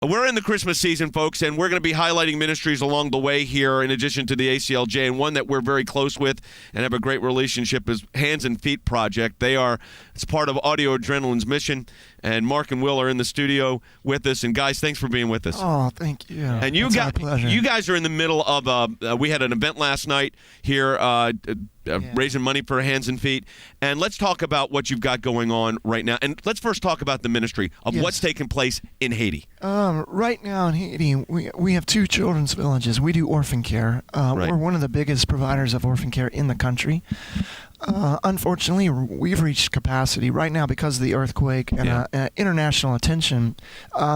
We're in the Christmas season, folks, and we're going to be highlighting ministries along the way here in addition to the ACLJ. And one that we're very close with and have a great relationship is Hands and Feet Project. It's part of Audio Adrenaline's mission. And Mark and Will are in the studio with us. And guys, thanks for being with us. Oh, thank you. And you guys are in the middle of we had an event last night here raising money for Hands and Feet. And let's talk about what you've got going on right now. And let's first talk about the ministry of what's taking place in Haiti. Right now in Haiti, we have 2 children's villages. We do orphan care. We're one of the biggest providers of orphan care in the country. Unfortunately, we've reached capacity right now because of the earthquake and international attention.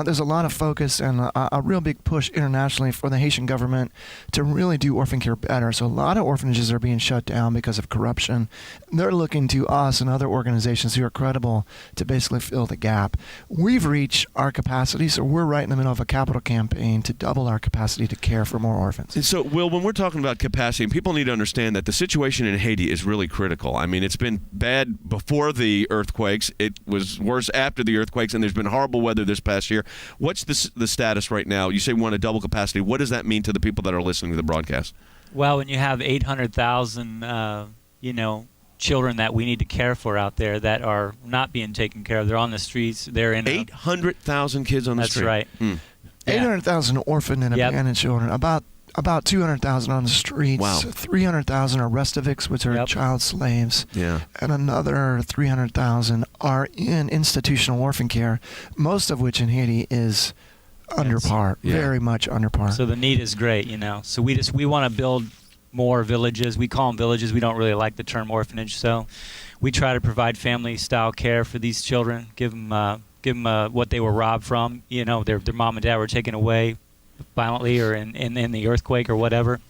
There's a lot of focus and a real big push internationally for the Haitian government to really do orphan care better. So a lot of orphanages are being shut down because of corruption. They're looking to us and other organizations who are credible to basically fill the gap. We've reached our capacity, so we're right in the middle of a capital campaign to double our capacity to care for more orphans. And so, Will, when we're talking about capacity, people need to understand that the situation in Haiti is really critical. I mean, it's been bad before the earthquakes. It was worse after the earthquakes, and there's been horrible weather this past year. What's the status right now? You say we want to double capacity. What does that mean to the people that are listening to the broadcast? Well, when you have 800,000, children that we need to care for out there that are not being taken care of, they're on the streets. They're in 800,000 kids on the street. That's right. 800,000 orphan and abandoned children. About 200,000 on the streets. Wow. 300,000 are restivics, which are child slaves. Yeah. And another 300,000 are in institutional orphan care, most of which in Haiti is under par, very much under par. So the need is great, So we want to build more villages. We call them villages. We don't really like the term orphanage. So we try to provide family-style care for these children, give them what they were robbed from. Their mom and dad were taken away violently or in the earthquake or whatever.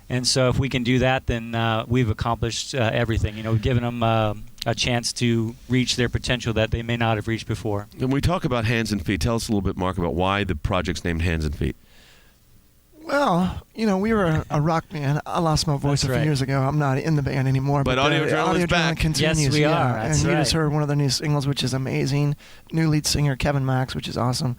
And so if we can do that, then we've accomplished everything. We've given them a chance to reach their potential that they may not have reached before. When we talk about Hands and Feet, tell us a little bit, Mark, about why the project's named Hands and Feet. Well, we were a rock band. I lost my voice a few years ago. I'm not in the band anymore. But Audio Adrenaline's back. Continues. Yes, we are. That's and you just heard one of the new singles, which is amazing. New lead singer, Kevin Max, which is awesome.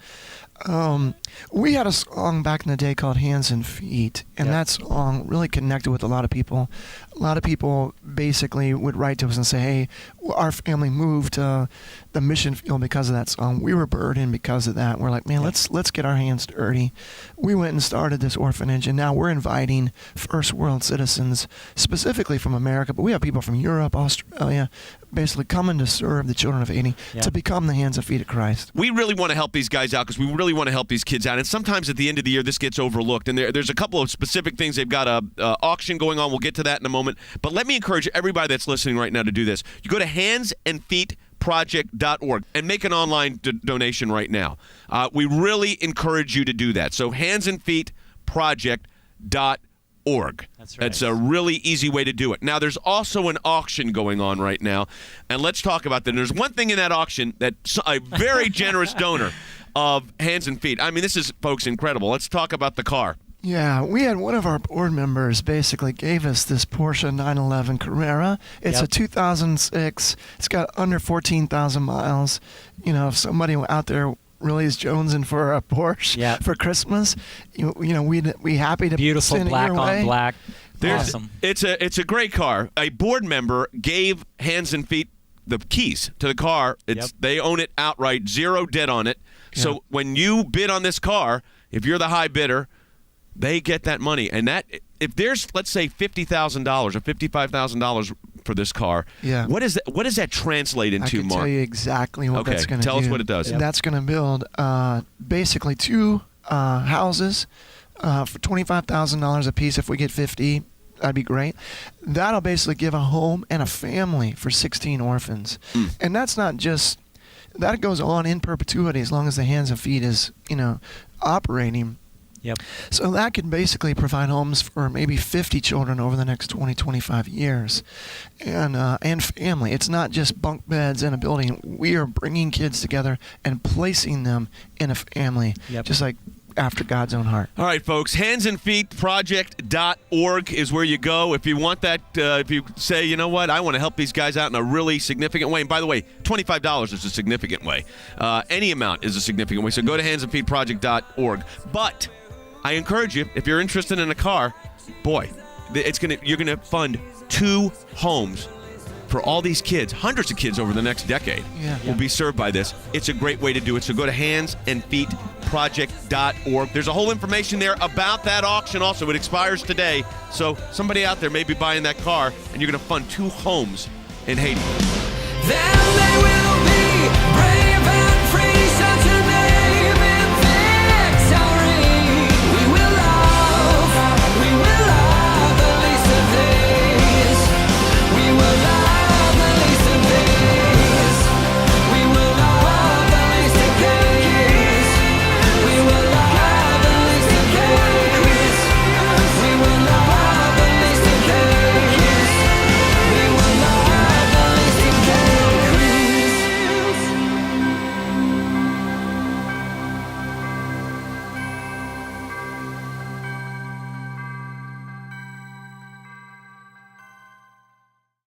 We had a song back in the day called Hands and Feet, and that song really connected with a lot of people. A lot of people basically would write to us and say, hey, our family moved to the mission field because of that song. We were burdened because of that. We're like, man, let's get our hands dirty. We went and started this orphanage, and now we're inviting first world citizens, specifically from America, but we have people from Europe, Australia, basically coming to serve the children of Haiti to become the hands and feet of Christ. We really want to help these guys out because we really want to help these kids out. And sometimes at the end of the year, this gets overlooked. And there's a couple of specific things. They've got a auction going on. We'll get to that in a moment. But let me encourage everybody that's listening right now to do this. You go to handsandfeetproject.org and make an online donation right now. We really encourage you to do that. So handsandfeetproject.org. That's right. That's a really easy way to do it. Now, there's also an auction going on right now, and let's talk about that. There's one thing in that auction that a very generous donor of Hands and Feet. I mean, this is, folks, incredible. Let's talk about the car. Yeah, we had one of our board members basically gave us this Porsche 911 Carrera. It's a 2006. It's got under 14,000 miles. If somebody out there really is jonesing for a Porsche for Christmas, we'd happy to beautiful send black it your way. On black. Awesome. It's a great car. A board member gave Hands and Feet the keys to the car. They own it outright, zero debt on it. So when you bid on this car, if you're the high bidder, they get that money. And that, if there's, let's say, $50,000 or $55,000 for this car, what does that translate into, Mark? I can tell you exactly what that's going to do. Tell us what it does. And that's going to build basically 2 houses for $25,000 a piece. If we get 50, that'd be great. That'll basically give a home and a family for 16 orphans. And that's not just, that goes on in perpetuity as long as the Hands and Feet is, operating. So that could basically provide homes for maybe 50 children over the next 20, 25 years, and family. It's not just bunk beds in a building. We are bringing kids together and placing them in a family, just like after God's own heart. All right, folks. Handsandfeetproject.org is where you go if you want that. If you say, you know what, I want to help these guys out in a really significant way. And by the way, $25 is a significant way. Any amount is a significant way. So go to handsandfeetproject.org. But I encourage you, if you're interested in a car, boy, you're gonna fund 2 homes for all these kids. Hundreds of kids over the next decade will be served by this. It's a great way to do it. So go to handsandfeetproject.org. There's a whole information there about that auction also. It expires today. So somebody out there may be buying that car, and you're going to fund 2 homes in Haiti. Then they will be brave.